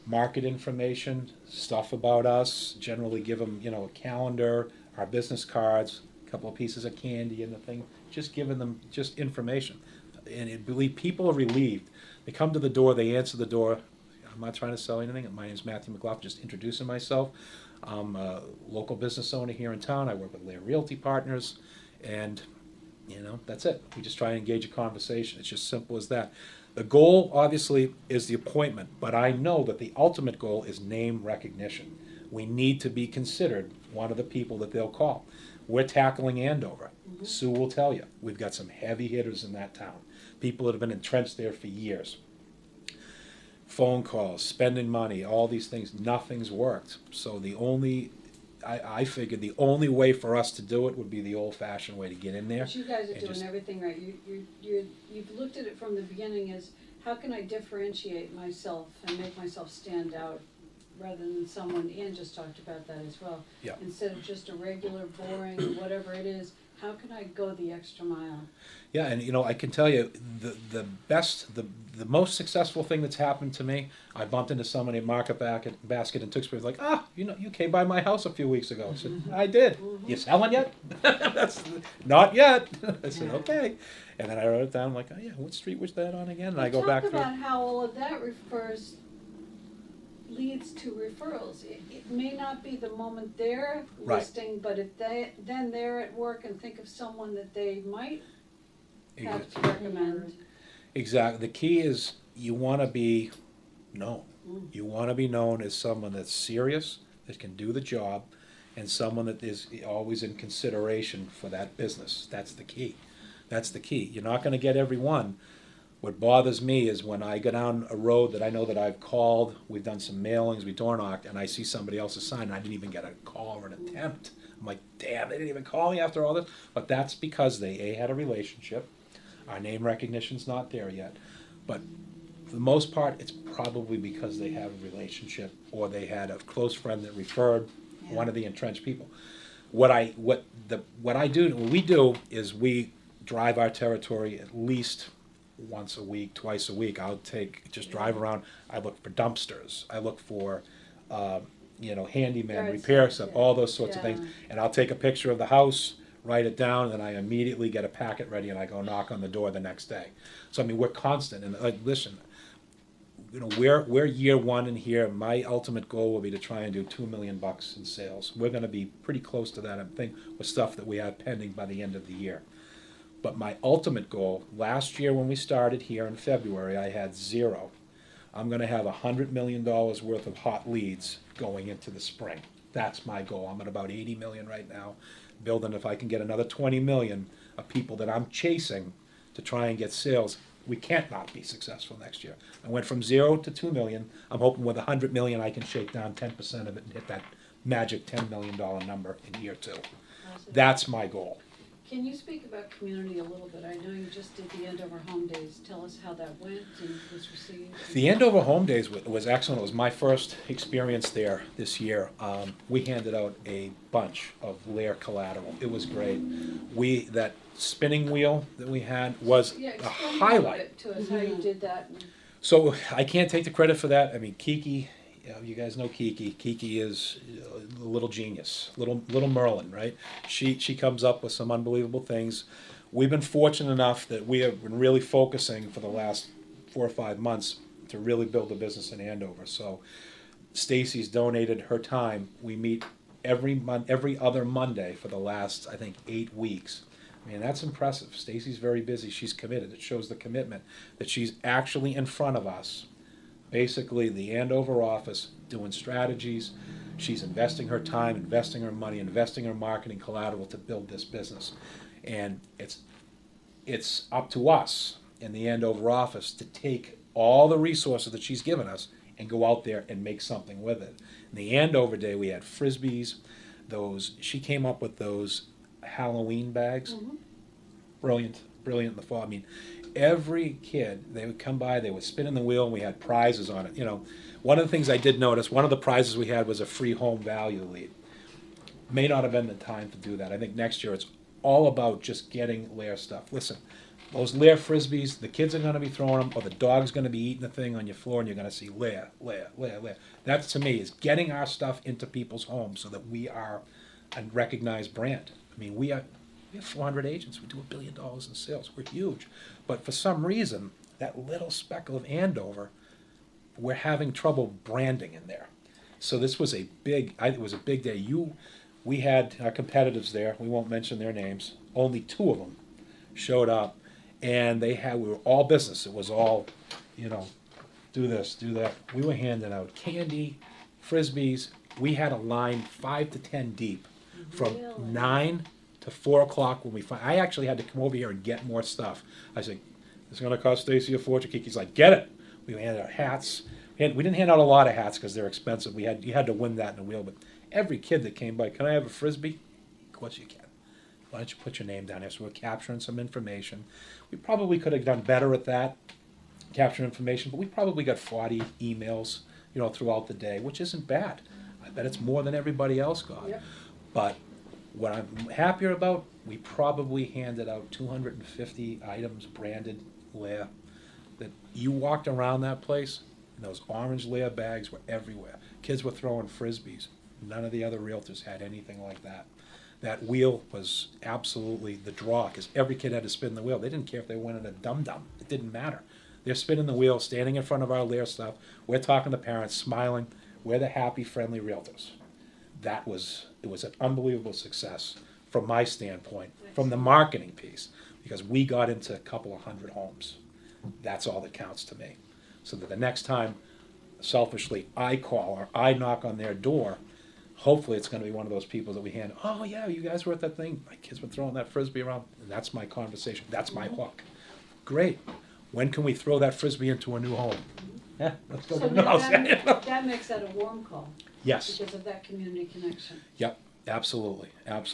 market information, stuff about us. Generally give them, a calendar, our business cards, a couple of pieces of candy and the thing. Just giving them just information. And believe people are relieved. They come to the door, they answer the door. I'm not trying to sell anything. My name is Matthew McLaughlin, just introducing myself. I'm a local business owner here in town. I work with LAER Realty Partners, and that's it. We just try and engage a conversation. It's just simple as that. The goal, obviously, is the appointment, but I know that the ultimate goal is name recognition. We need to be considered one of the people that they'll call. We're tackling Andover. Sue will tell you, we've got some heavy hitters in that town. People that have been entrenched there for years. Phone calls, spending money, all these things, nothing's worked. So I figured the only way for us to do it would be the old-fashioned way, to get in there. But you guys are doing just everything right. You've looked at it from the beginning as, how can I differentiate myself and make myself stand out, rather than someone, Ann just talked about that as well. Yeah. Instead of just a regular, boring, whatever it is, how can I go the extra mile? Yeah, and I can tell you the the most successful thing that's happened to me. I bumped into somebody at Market Basket in Tewksbury. Like, you came by my house a few weeks ago. I said, I did. You selling yet? That's not yet. I said, okay. And then I wrote it down. I'm like, oh yeah, what street was that on again? And I go back Talk through. about how all of that leads to referrals. It may not be the moment they're Right. listing, but if then they're at work and think of someone that they might have to recommend. Exactly. The key is you want to be known. You want to be known as someone that's serious, that can do the job, and someone that is always in consideration for that business. That's the key. That's the key. You're not going to get every one. What bothers me is when I go down a road that I know that I've called, we've done some mailings, we door knocked, and I see somebody else's sign, and I didn't even get a call or an attempt. I'm like, damn, they didn't even call me after all this. But that's because they had a relationship. Our name recognition's not there yet. But for the most part, it's probably because they have a relationship, or they had a close friend that referred one of the entrenched people. What we do is we drive our territory at least once a week, twice a week. Just drive around. I look for dumpsters. I look for, handyman, repair stuff, all those sorts of things. And I'll take a picture of the house, write it down, and I immediately get a packet ready, and I go knock on the door the next day. So, I mean, we're constant. And listen, we're year one in here. My ultimate goal will be to try and do $2 million in sales. We're going to be pretty close to that, I think, with stuff that we have pending by the end of the year. But my ultimate goal, last year when we started here in February, I had 0. I'm going to have $100 million worth of hot leads going into the spring. That's my goal. I'm at about 80 million right now, building if I can get another 20 million of people that I'm chasing to try and get sales. We can't not be successful next year. I went from 0 to 2 million. I'm hoping with 100 million I can shake down 10% of it and hit that magic $10 million number in year 2. That's my goal. Can you speak about community a little bit? I know you just did the Andover Home Days. Tell us how that went and was received. The Andover Home Days was excellent. It was my first experience there this year. We handed out a bunch of LAER collateral. It was great. That spinning wheel that we had was a explain highlight. A bit to us how you did that. So I can't take the credit for that. I mean, Kiki, you guys know Kiki. Kiki is a little genius, little Merlin, right? She comes up with some unbelievable things. We've been fortunate enough that we have been really focusing for the last 4 or 5 months to really build a business in Andover. So Stacy's donated her time. We meet every other Monday for the last, I think, 8 weeks. I mean, that's impressive. Stacy's very busy. She's committed. It shows the commitment that she's actually in front of us. Basically, the Andover office doing strategies. She's investing her time, investing her money, investing her marketing collateral to build this business. And it's up to us in the Andover office to take all the resources that she's given us and go out there and make something with it. In the Andover Day, we had Frisbees. She came up with those Halloween bags. Mm-hmm. Brilliant in the fall. I mean, every kid, they would come by, they would spin in the wheel, and we had prizes on it. One of the things I did notice, one of the prizes we had was a free home value lead. May not have been the time to do that. I think next year it's all about just getting LAER stuff. Listen, those LAER Frisbees, the kids are going to be throwing them, or the dog's going to be eating the thing on your floor, and you're going to see LAER. That, to me, is getting our stuff into people's homes so that we are a recognized brand. I mean, we have 400 agents. We do $1 billion in sales. We're huge. But for some reason, that little speckle of Andover, we're having trouble branding in there. So this was it was a big day. We had our competitors there. We won't mention their names. Only 2 of them showed up, and we were all business. It was all, do this, do that. We were handing out candy, Frisbees. We had a line 5 to 10 deep from 9 to 4 o'clock when I actually had to come over here and get more stuff. I said, "It's going to cost Stacy a fortune." Kiki's like, "Get it." We handed out hats. We didn't hand out a lot of hats because they're expensive. You had to win that in a wheel. But every kid that came by, "Can I have a Frisbee?" Of course you can. Why don't you put your name down there? So we're capturing some information. We probably could have done better at that, capturing information. But we probably got 40 emails, throughout the day, which isn't bad. I bet it's more than everybody else got. Yep. But what I'm happier about, we probably handed out 250 items branded LAER. That you walked around that place, and those orange LAER bags were everywhere. Kids were throwing Frisbees. None of the other realtors had anything like that. That wheel was absolutely the draw, because every kid had to spin the wheel. They didn't care if they went in a dum-dum. It didn't matter. They're spinning the wheel, standing in front of our LAER stuff. We're talking to parents, smiling. We're the happy, friendly realtors. It was an unbelievable success from my standpoint, from the marketing piece, because we got into a couple of 100 homes. That's all that counts to me. So that the next time, selfishly, I call or I knock on their door, hopefully it's going to be one of those people that we hand, "Oh yeah, you guys were at that thing. My kids were throwing that Frisbee around." And that's my conversation. That's my hook. Great. When can we throw that Frisbee into a new home? Yeah, let's go So to the new house. that makes that a warm call. Yes. Because of that community connection. Yep. Absolutely. Yep.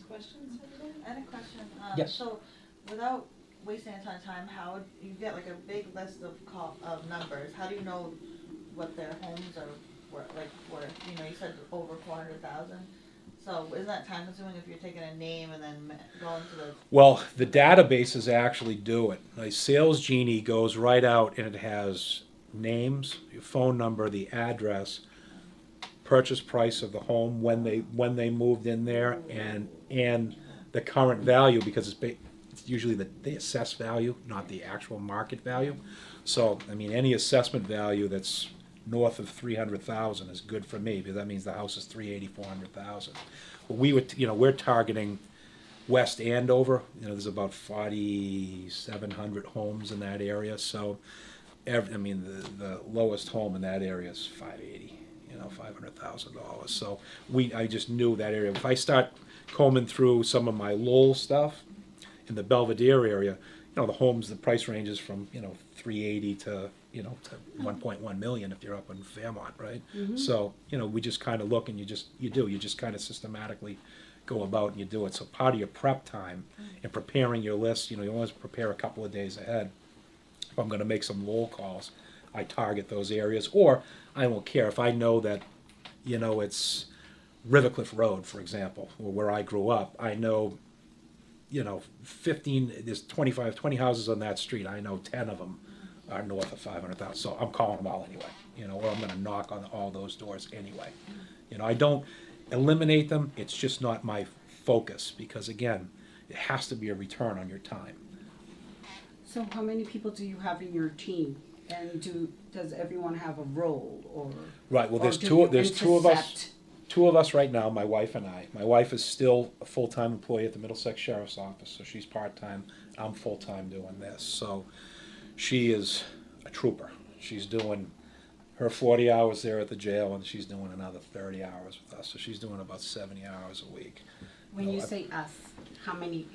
Questions, everybody? I had a question. Yes. So, without wasting a ton of time, how would you get like a big list of numbers? How do you know what their homes are worth? You said over 400,000. So isn't that time consuming if you're taking a name and then going to the... Well, the databases actually do it. Like SalesGini goes right out and it has names, your phone number, the address, purchase price of the home, when they moved in there, and the current value, because it's usually the assessed value, not the actual market value. So, I mean, any assessment value that's north of 300,000 is good for me, because that means the house is 380, 400,000. Well, we're targeting West Andover. There's about 4,700 homes in that area. So, the lowest home in that area is 580. $500,000. So I just knew that area. If I start combing through some of my Lowell stuff in the Belvedere area, the homes, the price ranges from 380 to to 1.1 million if you're up in Fairmont, right? Mm-hmm. So we just kind of look, and you just kind of systematically go about and you do it. So part of your prep time and preparing your list, you always prepare a couple of days ahead. If I'm going to make some Lowell calls, I target those areas, or I won't care if I know that, it's Rivercliff Road, for example, or where I grew up. I know, there's 20 houses on that street. I know 10 of them are north of 500,000. So I'm calling them all anyway, or I'm going to knock on all those doors anyway. I don't eliminate them. It's just not my focus, because again, it has to be a return on your time. So how many people do you have in your team? And does everyone have a role, or Right. Well, there's do two you of us. intercept? Two of us right now, my wife and I. My wife is still a full-time employee at the Middlesex Sheriff's Office, so she's part-time. I'm full-time doing this. So she is a trooper. She's doing her 40 hours there at the jail, and she's doing another 30 hours with us. So she's doing about 70 hours a week. When you say us, how many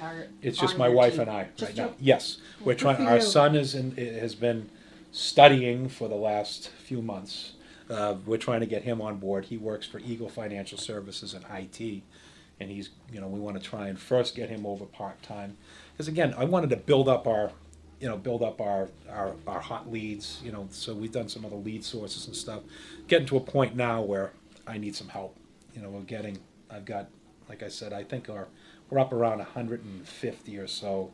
are? It's just on my your wife team? and I Just right now. you? Yes, we're Good trying. for Our you. son has been studying for the last few months. We're trying to get him on board. He works for Eagle Financial Services in IT, and he's we want to try and first get him over part time, because again, I wanted to build up our hot leads. So we've done some other lead sources and stuff. Getting to a point now where I need some help. I've got, like I said, I think we're up around 150 or so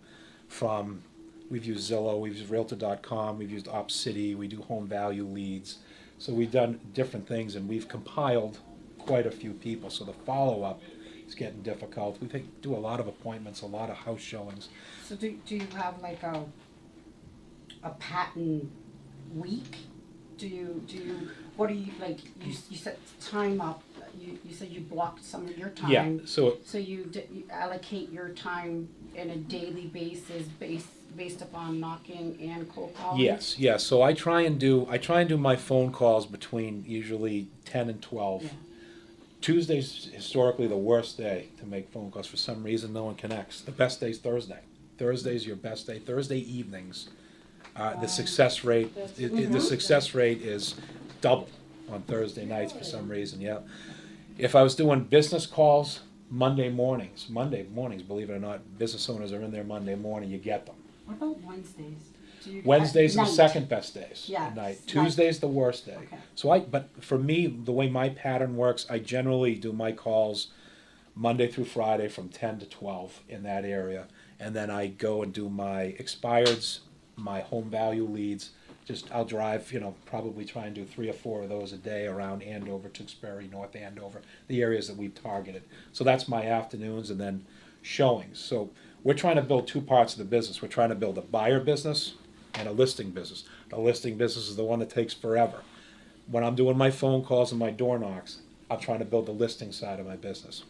from. We've used Zillow, we've used Realtor.com, we've used OpCity, we do home value leads. So we've done different things, and we've compiled quite a few people. So the follow-up is getting difficult. We do a lot of appointments, a lot of house showings. So do you have like a pattern week? Do you what do you like? You set time up. You said you blocked some of your time. Yeah. So you allocate your time in a daily basis based upon knocking and cold calling? yes. So I try and do my phone calls between usually 10 and 12. Yeah. Tuesday's historically the worst day to make phone calls. For some reason, no one connects. The best day's Thursday. Thursday's your best day. Thursday evenings, the success rate is double on Thursday nights for some reason. Yeah. If I was doing business calls, Monday mornings, believe it or not, business owners are in there Monday morning. You get them. What about Wednesdays? Wednesdays are the night? second best days. Yeah, at night. night. Tuesday's the worst day. Okay. But for me, the way my pattern works, I generally do my calls Monday through Friday from 10 to 12 in that area, and then I go and do my expireds, my home value leads. I'll drive, probably try and do 3 or 4 of those a day around Andover, Tewksbury, North Andover, the areas that we've targeted. So that's my afternoons, and then showings. So we're trying to build two parts of the business. We're trying to build a buyer business and a listing business. The listing business is the one that takes forever. When I'm doing my phone calls and my door knocks, I'm trying to build the listing side of my business.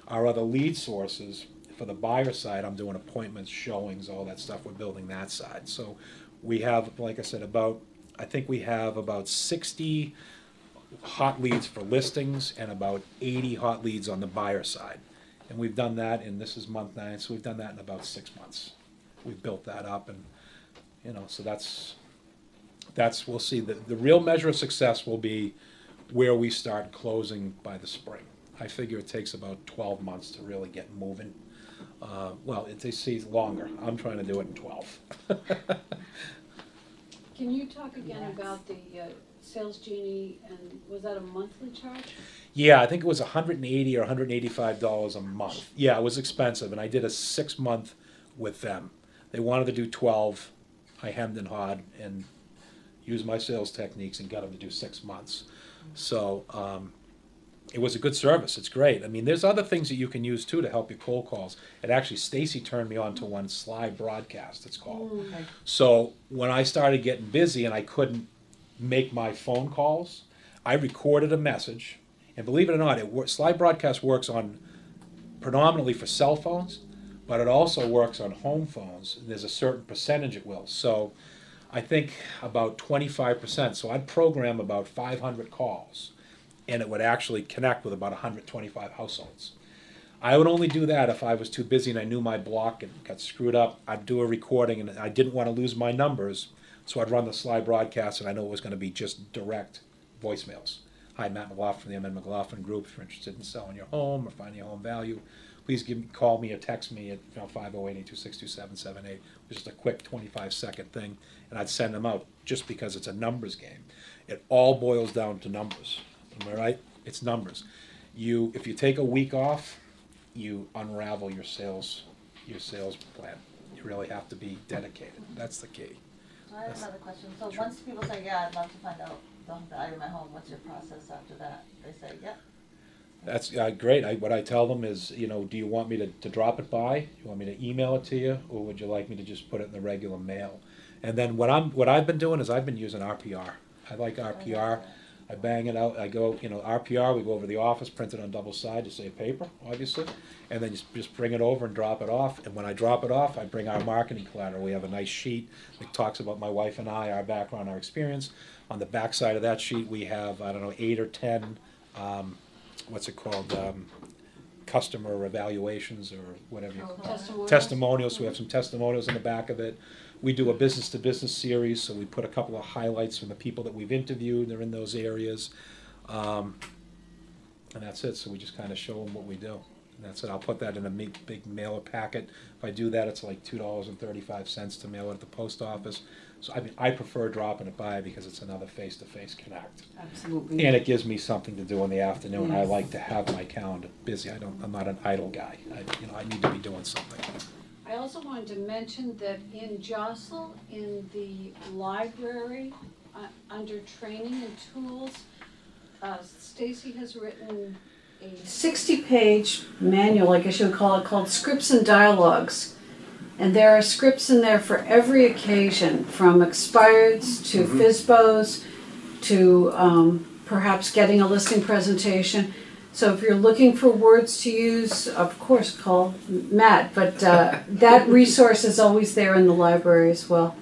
Our other lead sources, for the buyer side, I'm doing appointments, showings, all that stuff. We're building that side. So we have, like I said, I think we have about 60 hot leads for listings and about 80 hot leads on the buyer side. And we've done that, and this is month 9, so we've done that in about 6 months. We've built that up, and so that's we'll see. The real measure of success will be where we start closing by the spring. I figure it takes about 12 months to really get moving. They say longer. I'm trying to do it in 12. Can you talk again about the SalesGini, and was that a monthly charge? Yeah, I think it was $180 or $185 a month. Yeah, it was expensive, and I did a 6-month with them. They wanted to do 12. I hemmed and hawed and used my sales techniques and got them to do 6 months. So it was a good service. It's great. I mean, there's other things that you can use too to help your cold calls. And actually, Stacy turned me on to one, Slide Broadcast, it's called. Okay. So when I started getting busy and I couldn't make my phone calls, I recorded a message. And believe it or not, Slide Broadcast works on predominantly for cell phones, but it also works on home phones. And there's a certain percentage it will. So I think about 25%. So I'd program about 500 calls, and it would actually connect with about 125 households. I would only do that if I was too busy and I knew my block and got screwed up. I'd do a recording, and I didn't want to lose my numbers, so I'd run the Slide Broadcast, and I know it was going to be just direct voicemails. Hi, Matt McLaughlin from the M.N. McLaughlin Group. If you're interested in selling your home or finding your home value, please call me or text me at 508-826-2778. Just a quick 25-second thing, and I'd send them out just because it's a numbers game. It all boils down to numbers. Am I right? It's numbers. If you take a week off, you unravel your sales plan. You really have to be dedicated. That's the key. So I have another question. So once people say, yeah, I'd love to find out the value of my home, what's your process after that? They say, yep. That's great. What I tell them is, do you want me to drop it by? Do you want me to email it to you, or would you like me to just put it in the regular mail? And then what I've been doing is I've been using RPR. I like RPR. I bang it out. I go, RPR. We go over to the office, print it on double side to save paper, obviously, and then just bring it over and drop it off. And when I drop it off, I bring our marketing collateral. We have a nice sheet that talks about my wife and I, our background, our experience. On the back side of that sheet, we have 8 or 10. Customer evaluations or whatever you call it. Testimonials. So we have some testimonials in the back of it. We do a business-to-business series, so we put a couple of highlights from the people that we've interviewed. They're in those areas. And that's it. So we just kind of show them what we do. And that's it. I'll put that in a big mailer packet. If I do that, it's like $2.35 to mail it at the post office. So I prefer dropping it by because it's another face-to-face connect. Absolutely. And it gives me something to do in the afternoon. Yes. I like to have my calendar busy. I'm not an idle guy. I need to be doing something. I also wanted to mention that in Jossel, in the library, under training and tools, Stacy has written a 60-page manual, I guess you would call it, called Scripts and Dialogues. And there are scripts in there for every occasion, from expireds to FSBOs to perhaps getting a listing presentation. So if you're looking for words to use, of course, call Matt. But that resource is always there in the library as well.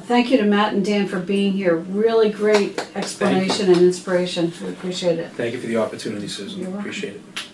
Thank you to Matt and Dan for being here. Really great explanation and inspiration. We appreciate it. Thank you for the opportunity, Susan. You're welcome. Appreciate it.